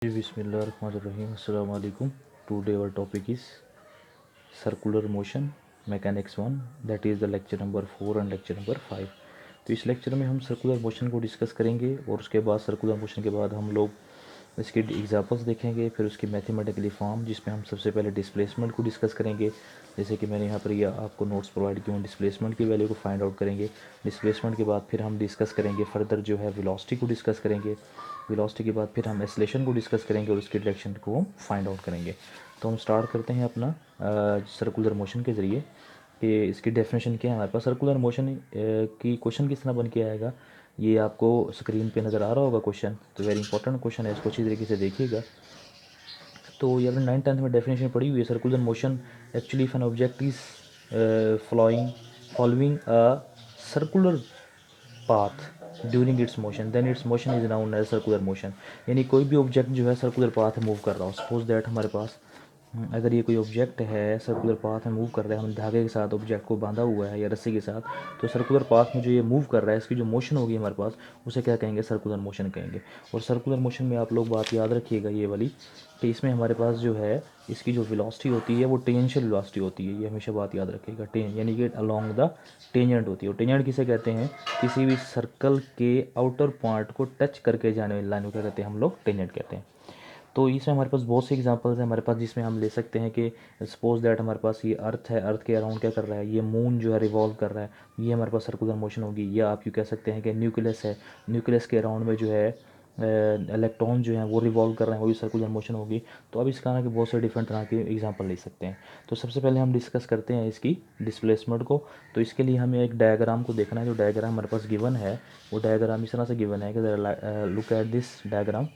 बिस्मिल्लाहिर्रहमानिर्रहीम अस्सलाम वालेकुम। Today our topic is circular motion mechanics 1, that is the lecture number 4 and lecture number 5। तो इस लेक्चर में हम सर्कुलर मोशन को डिस्कस करेंगे और उसके बाद सर्कुलर मोशन के बाद हम लोग इसके एग्जांपल्स देखेंगे, फिर उसकी मैथमेटिकली फॉर्म, जिसमें हम सबसे पहले डिस्प्लेसमेंट को डिस्कस करेंगे। जैसे कि मैंने यहाँ पर ये आपको नोट्स प्रोवाइड किए हैं, डिस्प्लेसमेंट की वैल्यू को फाइंड आउट करेंगे। डिस्प्लेसमेंट के बाद फिर हम डिस्कस करेंगे फर्दर जो है वेलोसिटी को डिस्कस करेंगे। वेलोसिटी के बाद फिर हम एक्सेलरेशन को डिस्कस करेंगे और उसकी डायरेक्शन को हम फाइंड आउट करेंगे। तो हम स्टार्ट करते हैं अपना सर्कुलर मोशन के ज़रिए कि इसकी डेफिनेशन क्या है हमारे पास। सर्कुलर मोशन की क्वेश्चन किस तरह बन के आएगा, ये आपको स्क्रीन पे नज़र आ रहा होगा क्वेश्चन। तो वेरी इंपॉर्टेंट क्वेश्चन है, इसको अच्छी तरीके से देखिएगा। तो ये आपने 9th-10th में डेफिनेशन पढ़ी हुई है। Circular motion actually if an object is following a circular path during its motion, then its motion is known as circular motion. यानी कोई भी ऑब्जेक्ट जो है सर्कुलर पाथ में मूव कर रहा हो, सपोज दैट हमारे पास अगर ये कोई ऑब्जेक्ट है सर्कुलर पाथ में मूव कर रहा है, हम धागे के साथ ऑब्जेक्ट को बांधा हुआ है या रस्सी के साथ, तो सर्कुलर पाथ में जो ये मूव कर रहा है इसकी जो मोशन होगी हमारे पास, उसे क्या कहेंगे, सर्कुलर मोशन कहेंगे। और सर्कुलर मोशन में आप लोग बात याद रखिएगा ये वाली, कि इसमें हमारे पास जो है इसकी जो वेलोसिटी होती है वो टेंजेंशियल वेलोसिटी होती है। ये हमेशा बात याद रखिएगा, यानी कि अलोंग द टेंजेंट होती है। और टेंजेंट किसे कहते हैं, किसी भी सर्कल के आउटर पॉइंट को टच करके जाने वाली लाइन को क्या कहते हैं, हम लोग टेंजेंट कहते हैं। तो इसमें हमारे पास बहुत सी एग्जांपल्स हैं हमारे पास, जिसमें हम ले सकते हैं कि सपोज दैट हमारे पास ये अर्थ है, अर्थ के अराउंड क्या कर रहा है, ये मून जो है रिवॉल्व कर रहा है, ये हमारे पास सर्कुलर मोशन होगी। या आप यूँ कह सकते हैं कि न्यूक्लियस है, न्यूक्लियस के अराउंड में जो है इलेक्ट्रॉन जो है वो रिवॉल्व कर रहे हैं, वो भी सर्कुलर मोशन होगी। तो अब इस कारण के बहुत से डिफरेंट तरह के एग्जांपल ले सकते हैं। तो सबसे पहले हम डिस्कस करते हैं इसकी डिस्प्लेसमेंट को। तो इसके लिए हमें एक डायग्राम को देखना है। जो डायग्राम हमारे पास गिवन है वो डायग्राम इस तरह से गिवन है कि look at this diagram.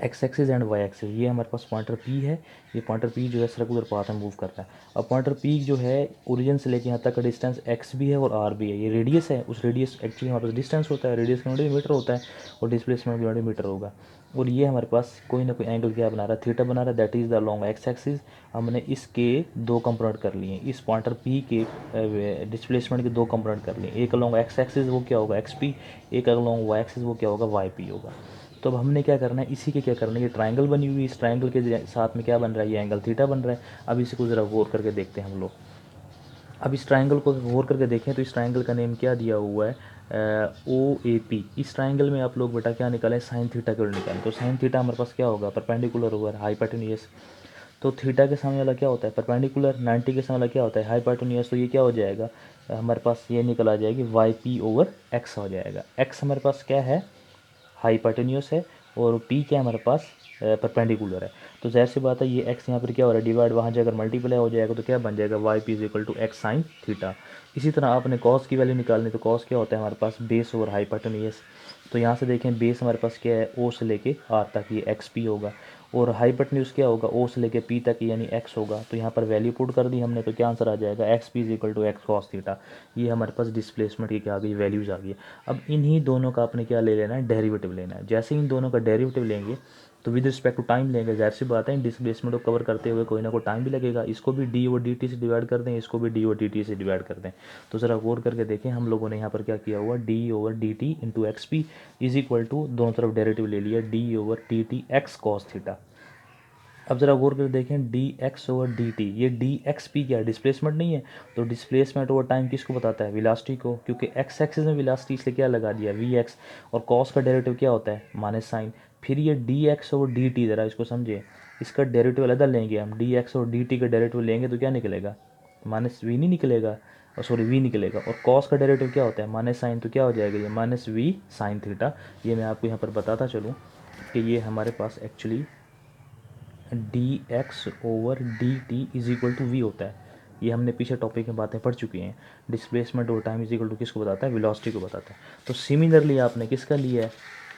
X axis and Y axis, ये हमारे पास पॉइंटर पी है। ये पॉइंटर पी जो है सर्कुलर पाथ में मूव कर रहा है। अब पॉइंटर पी जो है ओरिजिन से लेके यहाँ तक का डिस्टेंस एक्स भी है और आर भी है। ये रेडियस है, उस रेडियस एक्चुअली हमारे पास डिस्टेंस होता है, रेडियस का यूनिट मीटर होता है और डिस्प्लेसमेंट यूनिट मीटर होगा। और ये हमारे पास कोई ना कोई एंगल क्या बना रहा है, थीटा बना रहा है, that is the long x axis. हमने इसके दो कंपोनेंट कर लिए, इस पॉइंटर पी के डिस्प्लेसमेंट के दो कंपोनेंट कर लिए। एक लॉन्ग एक्स एक्सिस वो क्या होगा, एक्स पी, एक लॉन्ग वाई एक्सिस वो क्या होगा, वाई पी होगा। तो अब हमने क्या करना है, इसी के क्या करना है, ये ट्रायंगल बनी हुई है, इस ट्रायंगल के साथ में क्या बन रहा है, ये एंगल थीटा बन रहा है। अब इसी को ज़रा गौर करके देखते हैं हम लोग। अब इस ट्रायंगल को गौर करके देखें तो इस ट्रायंगल का नेम क्या दिया हुआ है, ओ ए पी। इस ट्रायंगल में आप लोग बेटा क्या निकालें, साइन थीटा को निकालें। तो साइन थीटा हमारे पास क्या होगा, परपेंडिकुलर होगा हाइपोटेन्यूज। तो थीटा के सामने वाला क्या होता है, परपेंडिकुलर। 90 के सामने वाला क्या होता है, हाइपोटेन्यूज। तो ये क्या हो जाएगा, हमारे पास ये निकल आ जाएगी वाई पी ओवर एक्स हो जाएगा। एक्स हमारे पास क्या है, हाइपोटेन्यूस है, और पी क्या है हमारे पास, परपेंडिकुलर है। तो ज़ाहिर सी बात है ये एक्स यहाँ पर क्या हो रहा है, डिवाइड, वहाँ जाकर मल्टीप्लाई हो जाएगा। तो क्या बन जाएगा, Y P is equal to X sine theta. इसी तरह आपने कॉस की वैल्यू निकालनी, तो कॉस क्या होता है हमारे पास, बेस ओवर हाइपोटेन्यूस। तो यहाँ से देखें बेस हमारे पास क्या है, ओ से लेके आर तक, ये एक्स पी होगा। और हाइपोटेन्यूस क्या होगा, ओ से लेके पी तक, यानी एक्स होगा। तो यहाँ पर वैल्यू पुट कर दी हमने, तो क्या आंसर आ जाएगा, X P is equal to X cos theta. ये हमारे पास डिस्प्लेसमेंट की क्या आ गई, वैल्यूज़ आ गई। अब इन्हीं दोनों का आपने क्या ले लेना है, डेरिवेटिव लेना है। जैसे इन दोनों का डेरिवेटिव लेंगे तो विद रिस्पेक्ट टू टाइम लेंगे। ज़ाहिर सी बात है डिस्प्लेसमेंट को कवर करते हुए कोई ना कोई टाइम भी लगेगा। इसको भी डी और डी टी से डिवाइड कर दें, इसको भी डी और डी टी से डिवाइड कर दें। तो ज़रा गौर करके देखें, हम लोगों ने यहाँ पर क्या किया हुआ, D over D T into X P is equal to, दोनों तरफ डेरिवेटिव ले लिया, D over D T X cos theta. अब ज़रा गौर कर देखें, D X over D T, ये डी एक्स पी क्या है, डिस्प्लेसमेंट नहीं है। तो डिस्प्लेसमेंट ओवर टाइम किसको बताता है, वेलोसिटी को, क्योंकि एक्स एक्सिस में वेलोसिटी इसलिए क्या लगा दिया, वी एक्स। और कॉस का डेरिवेटिव क्या होता है, माइनस साइन। फिर ये D X over D T, ज़रा इसको समझिए, इसका डेरिवेटिव अलग लेंगे हम, डी एक्स और डी टी का डेरिवेटिव लेंगे तो क्या निकलेगा, माइनस वी नहीं निकलेगा, और सॉरी वी निकलेगा। और कॉस का डेरिवेटिव क्या होता है, माइनस साइन, तो क्या हो जाएगा ये, माइनस वी साइन थीटा। ये मैं आपको यहाँ पर बताता चलूँ कि ये हमारे पास actually D X over D T is equal to V होता है। ये हमने पीछे टॉपिक में बातें पढ़ चुकी हैं। Displacement over time is equal to किसको बताता है, वेलोसिटी को बताता है। तो सिमिलरली आपने किसका लिया है,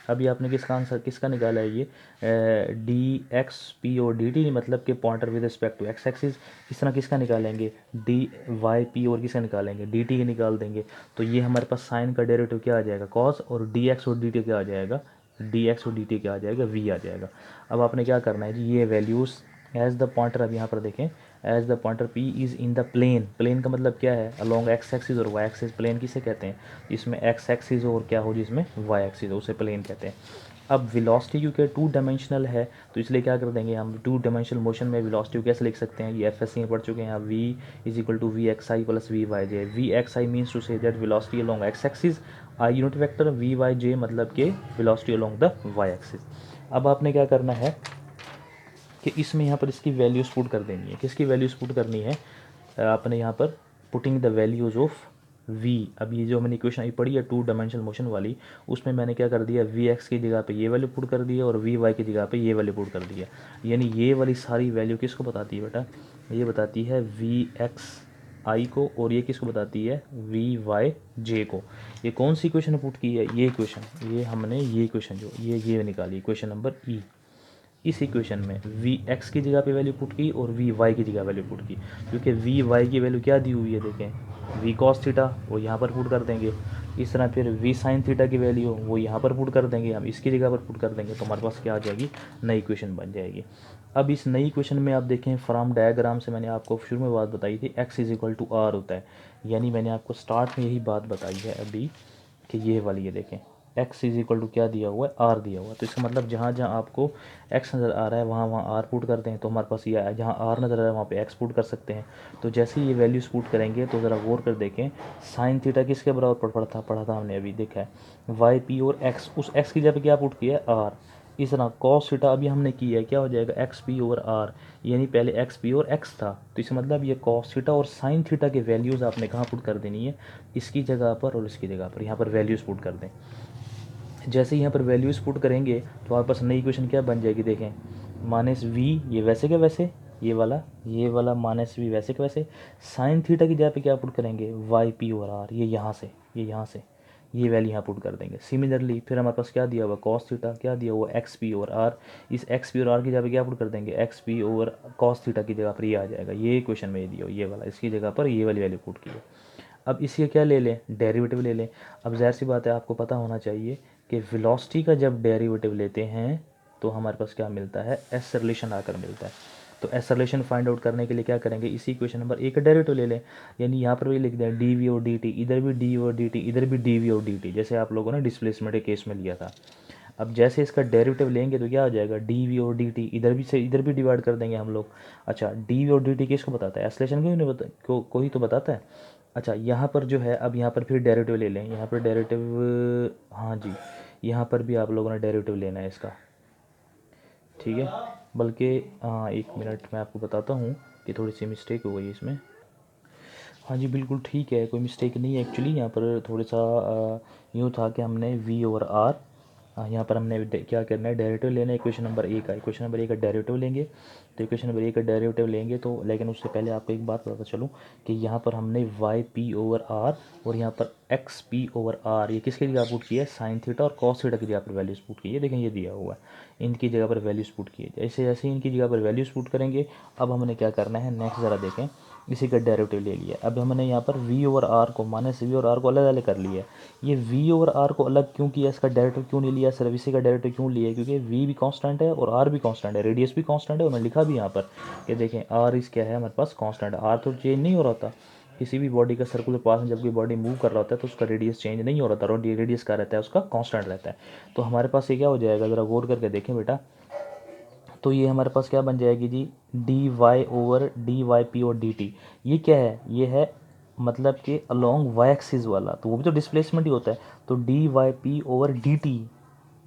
अभी आपने किसका आंसर किसका निकाला है, ये डी एक्स पी और डी टी, मतलब कि pointer with respect to X axis. इस तरह किसका निकालेंगे, डी वाई पी और किसका निकालेंगे, डी टी के निकाल देंगे। तो ये हमारे पास साइन का डेरिवेटिव क्या आ जाएगा, कॉस, और डी एक्स और डी टी क्या आ जाएगा, डी एक्स और डी टी क्या आ जाएगा, वी आ जाएगा। अब आपने क्या करना है जी, ये वैल्यूज़ एज द पॉइंटर, अब यहाँ पर देखें, as the pointer P is in the plane. Plane का मतलब क्या है, अलॉन्ग एक्स एक्सिस और वाई एक्सिस। प्लेन किसे कहते हैं, जिसमें एक्स एक्सिस और क्या हो, जिसमें वाई एक्सिस हो, उसे प्लेन कहते हैं। अब वेलोसिटी क्योंकि टू डायमेंशनल है तो इसलिए क्या कर देंगे हम, टू डायमेंशनल मोशन में वेलोसिटी को कैसे लिख सकते हैं, ये एफएससी में पढ़ चुके हैं आप, v is equal to V X I plus V Y J. V X I means to say that velocity along X axis, I unit vector, V Y J मतलब कि velocity along the Y axis. अब आपने क्या करना है कि इसमें यहाँ पर इसकी वैल्यूज़ पुट कर देनी है। किसकी वैल्यूज़ पुट करनी है, आपने यहाँ पर putting the values of v। अब ये जो मैंने इक्वेशन अभी पढ़ी है टू डायमेंशनल मोशन वाली, उसमें मैंने क्या कर दिया, वी एक्स की जगह पे ये वैल्यू पुट कर दी है और वी वाई की जगह पे ये वैल्यू पुट कर दी है। यानी ये वाली सारी वैल्यू किसको बताती है बेटा, ये बताती है वी एक्स आई को, और ये किसको बताती है, वी वाई जे को। ये कौन सी इक्वेशन पुट की है, ये इक्वेशन, ये हमने ये इक्वेशन जो ये निकाली इक्वेशन नंबर ई। इस इक्वेशन में वी एक्स की जगह पे वैल्यू पुट की और वी वाई की जगह वैल्यू पुट की, क्योंकि वी वाई की वैल्यू क्या दी हुई है देखें, वी कॉस थीटा, वो यहाँ पर पुट कर देंगे। इस तरह फिर वी साइन थीटा की वैल्यू वो यहाँ पर पुट कर देंगे, हम इसकी जगह पर पुट कर देंगे, तो हमारे पास क्या आ जाएगी, नई इक्वेशन बन जाएगी। अब इस नई इक्वेशन में आप देखें फ्रॉम डायग्राम से मैंने आपको शुरू में बात बताई थी X is equal to R होता है, यानी मैंने आपको स्टार्ट में यही बात बताई है अभी कि ये वाली ये देखें x इज इक्वल टू क्या दिया हुआ है, r दिया हुआ है। तो इसका मतलब जहाँ जहाँ आपको x नज़र आ रहा है वहाँ वहाँ r पुट करते हैं, तो हमारे पास ये आया, जहाँ r नज़र आ रहा है वहाँ पे x पुट कर सकते हैं। तो जैसे ही ये वैल्यूज पुट करेंगे तो ज़रा गौर कर देखें, साइन थीटा किसके बराबर पढ़ा था हमने अभी देखा है, वाई पी और x, उस x की जगह पे क्या पुट किया है, r। इस तरह कॉस थीटा अभी हमने किया है, क्या हो जाएगा, एक्स पी ओवर आर, यानी पहले एक्स पी और एक्स था, तो इसका मतलब ये कॉस थीटा और साइन थीटा के वैल्यूज़ आपने कहाँ पुट कर देनी है, इसकी जगह पर और इसकी जगह पर, यहाँ पर वैल्यूज़ पुट कर दें। जैसे ही यहाँ पर वैल्यूज़ पुट करेंगे तो आपके पास नई इक्वेशन क्या बन जाएगी देखें, माइनस वी, ये वैसे के वैसे, ये वाला माइनस वी वैसे के वैसे, साइन थीटा की जगह पे क्या पुट करेंगे, वाई पी और आर, ये यहाँ से ये वैल्यू यहाँ पुट कर देंगे। सिमिलरली फिर हमारे पास क्या दिया हुआ, कॉस थीटा, क्या दिया हुआ, एक्स पी और आर, इस एक्स पी और आर की जगह पे क्या पुट कर देंगे, x P over cos theta की जगह पर ये आ जाएगा, ये इक्वेशन में ये दिया ये वाला, इसकी जगह पर ये वाली वैल्यू पुट की है। अब इसके क्या ले लें, डेरिवेटिव ले लें। अब ज़ाहिर सी बात है आपको पता होना चाहिए कि वेलोसिटी का जब डेरिवेटिव लेते हैं तो हमारे पास क्या मिलता है, एस रिलेशन आकर मिलता है। तो एस रिलेशन फाइंड आउट करने के लिए क्या करेंगे, इसी इक्वेशन नंबर ए का डेरिवेटिव ले लें, यानी यहाँ पर भी लिख दें डी वी और डी टी, इधर भी डी और डी टी, इधर भी डी वी और डी टी, जैसे आप लोगों ने डिस्प्लेसमेंट के केस में लिया था। अब जैसे इसका डेरिवेटिव लेंगे तो क्या हो जाएगा, डी वी और डी टी, इधर भी से इधर भी डिवाइड कर देंगे हम लोग। अच्छा, डी वी और डी टी किसको बताता है, एसलेशन क्यों नहीं बता, कोई तो बताता है। अच्छा, यहाँ पर जो है, अब यहाँ पर फिर डेरिवेटिव ले लें, यहाँ पर डेरिवेटिव, हाँ जी, यहाँ पर भी आप लोगों ने डेरिवेटिव लेना है इसका, ठीक है। बल्कि हाँ, एक मिनट मैं आपको बताता हूँ कि थोड़ी सी मिस्टेक हो गई इसमें। हाँ जी बिल्कुल ठीक है, कोई मिस्टेक नहीं है एक्चुअली, यहाँ पर थोड़ा सा यूँ था कि हमने वी ओवर आर, यहाँ पर हमने क्या करना है, डेरिवेटिव लेना है इक्वेशन नंबर ए का, इक्वेशन नंबर ए का डेरिवेटिव लेंगे। तो इक्वेशन नंबर ए का डेरिवेटिव लेंगे तो, लेकिन उससे पहले आपको एक बात बताता चलूँ कि यहाँ पर हमने वाई पी ओवर आर और यहाँ पर एक्स पी ओवर आर, ये किसकी जगह पुट किया है, साइन थीटा और कॉस थीटा की जगह पर वैल्यूज पुट की है, देखें ये दिया हुआ है, इनकी जगह पर वैल्यूज पुट की है। जैसे जैसे इनकी जगह पर वैल्यूज पुट करेंगे, अब हमने क्या करना है नेक्स्ट, ज़रा देखें, इसी का डेरिवेटिव ले लिया। अब हमने यहाँ पर v ओवर आर को, माइनस वी और आर को अलग अलग कर लिया है। ये v ओवर आर को अलग क्यों किया, इसका डेरिवेटिव क्यों नहीं लिया, सिर्फ इसी का डेरिवेटिव क्यों लिया, क्योंकि v भी कांस्टेंट है और r भी कांस्टेंट है, रेडियस भी कांस्टेंट है, और मैं लिखा भी यहाँ पर कि देखें r इस क्या है हमारे पास कांस्टेंट है, r तो चेंज नहीं हो रहा था किसी भी बॉडी का सर्कुलर पाथ में, जब कोई बॉडी मूव कर रहा होता है तो उसका रेडियस चेंज नहीं हो रहा था, रेडियस क्या रहता है उसका, कांस्टेंट रहता है। तो हमारे पास ये क्या हो जाएगा, ज़रा गौर करके देखें बेटा, तो ये हमारे पास क्या बन जाएगी जी, D Y over D Y P और डी टी, ये क्या है, ये है मतलब कि अलोंग वाई एक्सिस वाला, तो वो भी तो डिस्प्लेसमेंट ही होता है। तो D Y P over D T,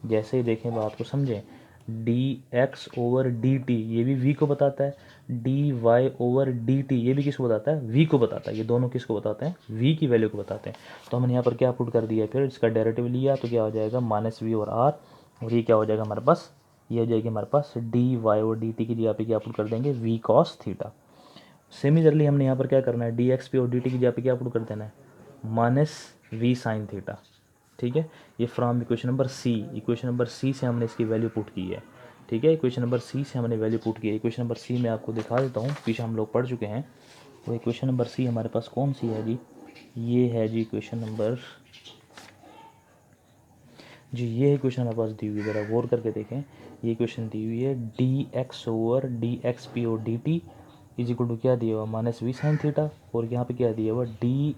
जैसे ही देखें बात को समझें, D X over D T ये भी वी को बताता है, D Y over D T ये भी किसको बताता है, वी को बताता है, ये दोनों किसको बताते हैं, वी की वैल्यू को बताते हैं। तो हमने यहाँ पर क्या पुट कर दिया, फिर इसका डेरिवेटिव लिया तो क्या हो जाएगा, माइनस वी और आर, और ये क्या हो जाएगा हमारे पास, ये हो जाएगी हमारे पास डी वाई और डी टी की जगह पे क्या पुट कर देंगे, वी कॉस थीटा। सिमिलरली हमने यहाँ पर क्या करना है, डी एक्स पी और डी टी की जगह पे क्या पुट कर देना है, माइनस वी साइन थीटा, ठीक है। ये from equation number C, equation number C से हमने इसकी वैल्यू पुट की है, ठीक है। इक्वेशन नंबर सी से हमने वैल्यू पुट की है। इक्वेशन नंबर सी मैं आपको दिखा देता हूँ, पीछे हम लोग पढ़ चुके हैं। तो इक्वेशन नंबर सी हमारे पास कौन सी है जी, ये है जी इक्वेशन नंबर जी, ये इक्वेशन हमारे पास दी हुई है, ज़रा गौर करके देखें, ये इक्वेशन दी हुई है D X over D X P और D T is equal to क्या दिया हुआ, माइनस वी साइन थीटा, और यहाँ पे क्या दिया हुआ, D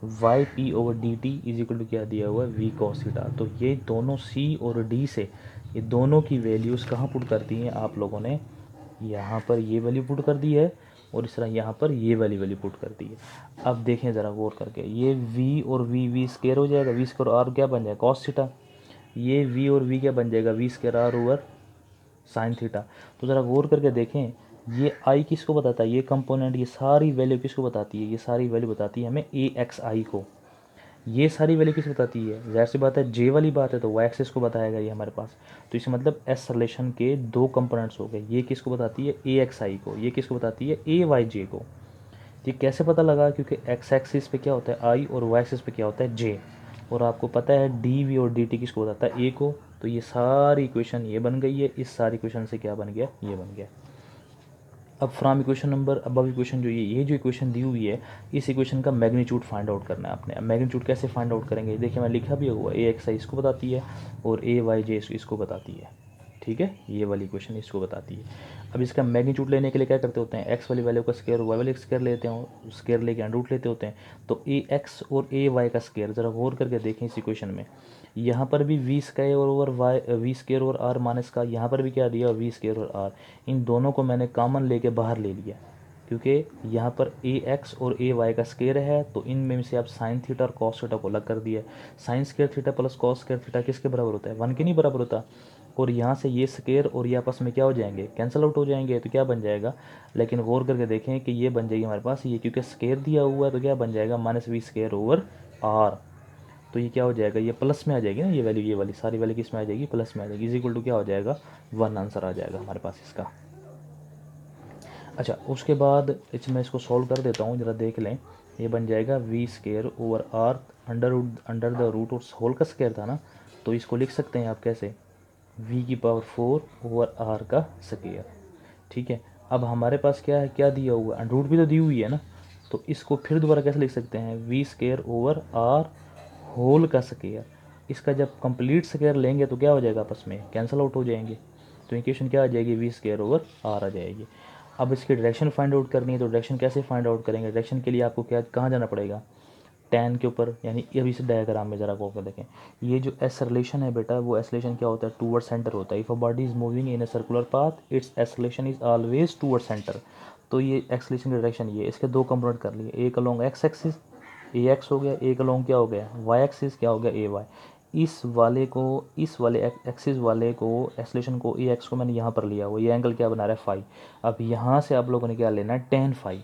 Y P over D T is equal to क्या दिया हुआ है, वी कॉस थीटा। तो ये दोनों सी और डी से ये दोनों की वैल्यूज़ कहाँ पुट कर दी हैं आप लोगों ने, यहाँ पर ये वैल्यू पुट कर दी है और इस तरह यहाँ पर ये वाली वैल्यू पुट कर दी है। अब देखें ज़रा गौर करके, ये v और v स्क्वायर हो जाएगा, v स्क्वायर आर क्या बन जाएगा, कॉस थीटा। ये v और v क्या बन जाएगा, v square R over sine theta. तो ज़रा गौर करके देखें, ये i किसको बताता है, ये कंपोनेंट, ये सारी वैल्यू किसको बताती है, ये सारी वैल्यू बताती है हमें ए एक्स आई को। ये सारी वैल्यू किस बताती है, ज़ाहिर सी बात है जे वाली बात है, तो वाई एक्सिस को बताएगा ये हमारे पास। तो इसका मतलब एस रिलेशन के दो कंपोनेंट्स हो गए, ये किसको बताती है ए एक्स आई को, ये किसको बताती है ए वाई जे को। ये कैसे पता लगा, क्योंकि एक्स एक्सिस पे क्या होता है आई और वाई एक्सिस पे क्या होता है जे, और आपको पता है डी वी और डी टी किसको बताता है ए को। तो ये सारी इक्वेशन ये बन गई है, इस सारी इक्वेशन से क्या बन गया, ये बन गया। अब from equation number above equation जो ये जो इक्वेशन दी हुई है, इस इक्वेशन का मैग्नीट्यूड फाइंड आउट करना है आपने। अब मैग्नीट्यूड कैसे फाइंड आउट करेंगे, देखिए मैं लिखा भी हुआ, ए एक्स आई इसको बताती है और ए वाई जे इसको बताती है, ठीक है, ये वाली इक्वेशन इसको बताती है। अब इसका मैग्नीट्यूड लेने के लिए क्या करते होते हैं, एक्स वाली वैल्यू का स्क्वायर वाई वाली स्क्वायर लेते हैं, स्क्वायर लेके अंडरूट लेते होते हैं। तो ए एक्स और ए वाई का स्क्वायर, ज़रा गौर करके देखें इस इक्वेशन में, यहाँ पर भी V square over Y, V square और आर माइनस का, यहाँ पर भी क्या दिया वी स्क्वायर और आर, इन दोनों को मैंने कॉमन लेके बाहर ले लिया, क्योंकि यहाँ पर ए एक्स और ए वाई का स्क्वायर है, तो इनमें से आप साइन थीटा और कॉस थीटा को अलग कर दिया। Sine square theta plus cos square theta किसके बराबर होता है, 1 के नहीं बराबर होता। और यहाँ से ये स्क्वायर और ये आपस में क्या हो जाएंगे, कैंसिल आउट हो जाएंगे, तो क्या बन जाएगा, लेकिन गौर करके देखें कि ये बन जाएगी हमारे पास ये, क्योंकि स्क्वायर दिया हुआ है तो क्या बन जाएगा minus V square over R. तो ये क्या हो जाएगा, ये प्लस में आ जाएगी ना, ये वैल्यू, ये वाली सारी वैल्यू किस में आ जाएगी, प्लस में आ जाएगी, इज इक्वल टू क्या हो जाएगा 1 आंसर आ जाएगा हमारे पास इसका। अच्छा, उसके बाद मैं इसको सॉल्व कर देता हूँ, ज़रा देख लें। ये बन जाएगा V square over R under the root और होल का स्क्वायर था ना, तो इसको लिख सकते हैं आप कैसे, v की पावर 4 ओवर आर का स्क्वायर, ठीक है। अब हमारे पास क्या है, क्या दिया हुआ है, रूट भी तो दी हुई है ना, तो इसको फिर दोबारा कैसे लिख सकते हैं, V square over R whole का स्क्वायर। इसका जब कंप्लीट स्क्वायर लेंगे तो क्या हो जाएगा, आपस में कैंसिल आउट हो जाएंगे, तो इक्वेशन क्या आ जाएगी, वी स्क्वायर ओवर आर आ जाएगी। अब इसकी डायरेक्शन फाइंड आउट करनी है, तो डायरेक्शन कैसे फाइंड आउट करेंगे, डायरेक्शन के लिए आपको क्या कहाँ जाना पड़ेगा, टेन के ऊपर, यानी अभी इस डायग्राम में ज़रा गौर कर देखें, ये जो एस रिलेशन है बेटा, वो एस रिलेशन क्या होता है, टूवर्ड सेंटर होता है। If a body is moving in a circular path it's S relation is always toward centre. तो ये एक्स रिलेशन की डायरेक्शन ये, इसके दो कंपोनेंट कर लिए, एक अलोंग एक्स एक्सिस ए एक्स हो गया, एक अलोंग क्या हो गया वाई एक्सिस क्या हो गया ए वाई। इस वाले को, इस वाले एक्सिस वाले को, एक्सलेशन को ए एक्स को मैंने यहाँ पर लिया हुआ, ये एंगल क्या बना रहा है फाई। अब यहाँ से आप लोगों ने क्या लेना है, टेन फाई,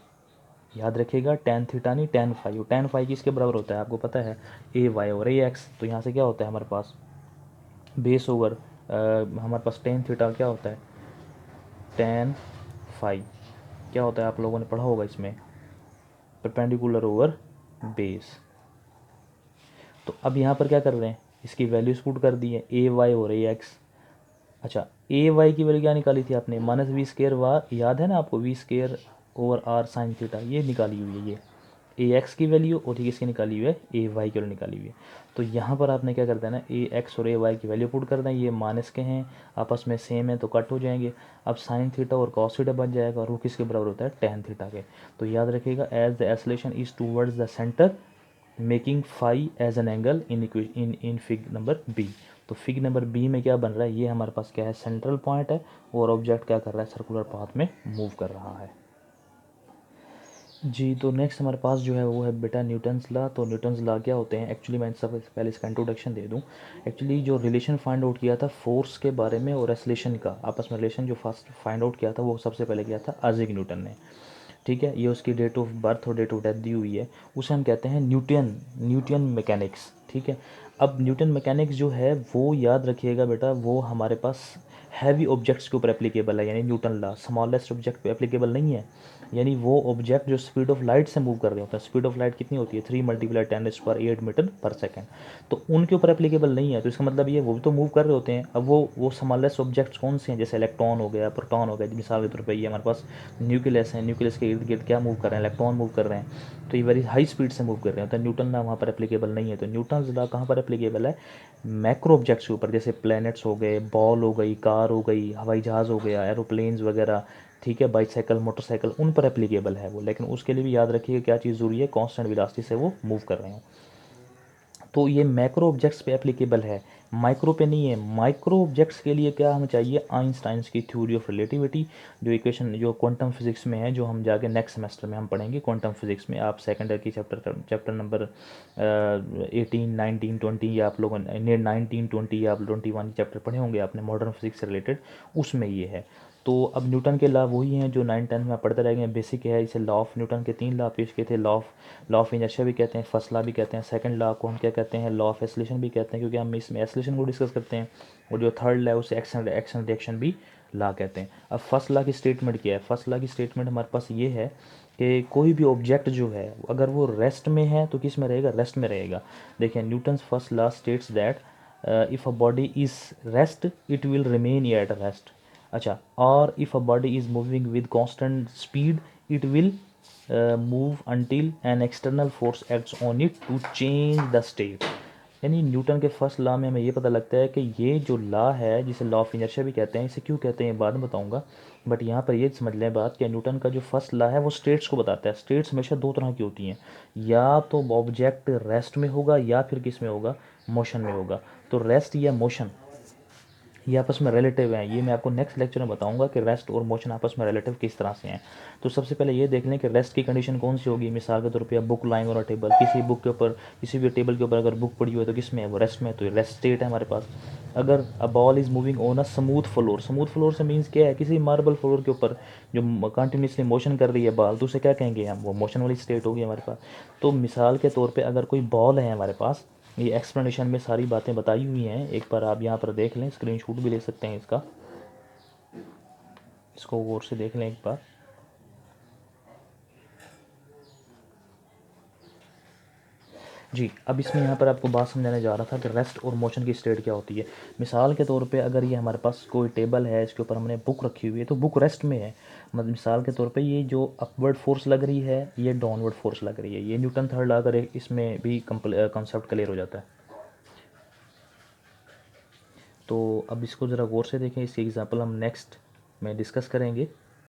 याद रखिएगा, टेन थीटा नहीं टेन फाई। टेन फाई किसके बराबर होता है आपको पता है, ए वाई और ए एक्स। तो यहाँ से क्या होता है हमारे पास बेस ओवर, हमारे पास टेन थीटा क्या होता है, टेन फाई क्या होता है, आप लोगों ने पढ़ा होगा इसमें, परपेंडिकुलर ओवर बेस। तो अब यहाँ पर क्या कर रहे हैं, इसकी वैल्यूज पुट कर दी है, ए वाई और ए एक्स। अच्छा, ए वाई की वैल्यू क्या निकाली थी आपने, माइनस वी स्केयर वार, याद है ना आपको, V square over R sine theta, ये निकाली हुई है, ये ए एक्स की वैल्यू, और ये किसकी निकाली हुई है, ए वाई की वैल्यू निकाली हुई है। तो यहाँ पर आपने क्या कर देना, ए एक्स और ए वाई की वैल्यू पुट कर दें, ये माइनस के हैं, आपस में सेम है तो कट हो जाएंगे। अब साइन थीटा और कॉस थीटा बन जाएगा, और वो किसके बराबर होता है, टेन थीटा के। तो याद रखिएगा, as the acceleration is towards the centre making phi as an angle in fig number B. तो फिग नंबर बी में क्या बन रहा है, ये हमारे पास क्या है, सेंट्रल पॉइंट है, और ऑब्जेक्ट क्या कर रहा है, सर्कुलर पाथ में मूव कर रहा है जी। तो नेक्स्ट हमारे पास जो है वो है बेटा न्यूटन्स लॉ। तो न्यूटन्स लॉ क्या होते हैं, एक्चुअली मैं सबसे पहले इसका इंट्रोडक्शन दे दूं। एक्चुअली जो रिलेशन फाइंड आउट किया था फोर्स के बारे में और एक्सेलरेशन का आपस में रिलेशन जो फर्स्ट फाइंड आउट किया था, वो सबसे पहले किया था आइजैक न्यूटन ने, ठीक है। ये उसकी डेट ऑफ बर्थ और डेट ऑफ डेथ दी हुई है, उसे हम कहते हैं न्यूटन मैकेनिक्स, ठीक है। अब न्यूटन मैकेनिक्स जो है वो याद रखिएगा बेटा, वो हमारे पास हैवी ऑब्जेक्ट्स के ऊपर एप्लीकेबल है, यानी न्यूटन लॉ स्मॉलेस्ट ऑब्जेक्ट पे एप्लीकेबल नहीं है। यानी वो ऑब्जेक्ट जो स्पीड ऑफ लाइट से मूव कर रहे होते हैं, स्पीड ऑफ लाइट कितनी होती है, 3 × 10⁸ मीटर पर सेकेंड, तो उनके ऊपर एप्लीकेबल नहीं है। तो इसका मतलब ये वो भी तो मूव कर रहे होते हैं। अब वो स्मॉलेस्ट ऑब्जेक्ट्स कौन से हैं, जैसे इलेक्ट्रॉन हो गया, प्रोटॉन हो गया, मिसाल के तौर पर ये हमारे पास न्यूक्लियस है, न्यूक्लियस के इर्द गिर्द क्या मूव कर रहे हैं, इलेक्ट्रॉन मूव कर रहे हैं, तो ये वेरी हाई स्पीड से मूव कर रहे हैं, तो न्यूटन लॉ वहाँ पर एप्लीकेबल नहीं है। तो न्यूटन लॉ कहाँ पर एप्लीकेबल है, मैक्रो ऑब्जेक्ट्स के ऊपर, जैसे प्लैनेट्स हो गए, बॉल हो गई, कार कार हो गई, हवाई जहाज़ हो गया, एरोप्लेन्स वगैरह, ठीक है, बाईसाइकिल, मोटरसाइकिल, उन पर एप्लीकेबल है वो। लेकिन उसके लिए भी याद रखिए क्या चीज़ ज़रूरी है, कांस्टेंट वेलोसिटी से वो मूव कर रहे हो। तो ये मैक्रो ऑब्जेक्ट्स पे एप्लीकेबल है, माइक्रो पे नहीं है। माइक्रो ऑब्जेक्ट्स के लिए क्या हमें चाहिए, आइंस्टाइन्स की थ्योरी ऑफ रिलेटिविटी, जो इक्वेशन जो क्वांटम फिजिक्स में है, जो हम जाके नेक्स्ट सेमेस्टर में हम पढ़ेंगे क्वांटम फिजिक्स में। आप सेकेंड ईयर की चैप्टर नंबर 18, 19, 20 या आप लोगों ने 19, 20 या आप 21 चैप्टर पढ़े होंगे आपने मॉडर्न फिजिक्स से रिलेटेड, उसमें ये है। तो अब न्यूटन के लॉ वही हैं जो 9, 10 में आप पढ़ते रह गए, बेसिक है। इसे लॉ ऑफ न्यूटन के 3 लॉ पेश किए थे। लॉ ऑफ इनर्शिया भी कहते हैं, फर्स्ट लॉ भी कहते हैं, सेकंड लॉ को हम क्या कहते हैं, लॉ ऑफ एक्सेलरेशन भी कहते हैं, क्योंकि हम इसमें एक्सेलरेशन को डिस्कस करते हैं। और जो थर्ड लॉ है उसे एक्शन रिएक्शन भी लॉ कहते हैं। अब फर्स्ट लॉ की स्टेटमेंट क्या है, फर्स्ट लॉ की स्टेटमेंट हमारे पास ये है कि कोई भी ऑब्जेक्ट जो है अगर वो रेस्ट में है तो किस में रहेगा, रेस्ट में रहेगा। देखिए Newton's first law states that if a body is rest it will remain at rest. अच्छा, और if a body is moving with constant speed it will move until an external force acts on it to change the state. यानी Newton के first law में हमें ये पता लगता है कि ये जो लॉ है जिसे लॉ ऑफ इनर्शिया भी कहते हैं, इसे क्यों कहते हैं ये बाद में बताऊंगा, बट यहाँ पर ये समझ लें बात कि न्यूटन का जो फर्स्ट लॉ है वो स्टेट्स को बताता है। स्टेट्स हमेशा दो तरह की होती हैं, या तो ऑब्जेक्ट रेस्ट में होगा या फिर किस में होगा, मोशन में होगा। तो रेस्ट या मोशन ये आपस में रिलेटिव हैं। ये मैं आपको नेक्स्ट लेक्चर में बताऊंगा कि रेस्ट और मोशन आपस में रिलेटिव किस तरह से हैं। तो सबसे पहले ये देख लें कि रेस्ट की कंडीशन कौन सी होगी। मिसाल के तौर पे बुक लाइंग और टेबल, किसी बुक के ऊपर, किसी भी टेबल के ऊपर अगर बुक पड़ी हुई है तो किस में है, वो रेस्ट में है, तो रेस्ट स्टेट है हमारे पास। अगर a ball is moving on a smooth floor, smooth floor से मीन्स क्या है, किसी मार्बल फ्लोर के ऊपर जो कंटिन्यूसली मोशन कर रही है बॉल, तो उसे क्या कहेंगे हम, वो मोशन वाली स्टेट होगी हमारे पास। तो मिसाल के तौर पर अगर कोई बॉल है हमारे पास, ये एक्सप्लेनेशन में सारी बातें बताई हुई हैं, एक बार आप यहाँ पर देख लें, स्क्रीनशॉट भी ले सकते हैं इसका, इसको गौर से देख लें एक बार। जी, अब इसमें यहाँ पर आपको बात समझाने जा रहा था कि रेस्ट और मोशन की स्टेट क्या होती है। मिसाल के तौर पे अगर ये हमारे पास कोई टेबल है, इसके ऊपर हमने बुक रखी हुई है, तो बुक रेस्ट में है। मतलब मिसाल के तौर पे ये जो अपवर्ड फोर्स लग रही है, ये डाउनवर्ड फोर्स लग रही है। ये न्यूटन थर्ड लॉ अगर इसमें भी कॉन्सेप्ट क्लियर हो जाता है। तो अब इसको ज़रा गौर से देखें, इसकी एग्जांपल हम नेक्स्ट में डिस्कस करेंगे।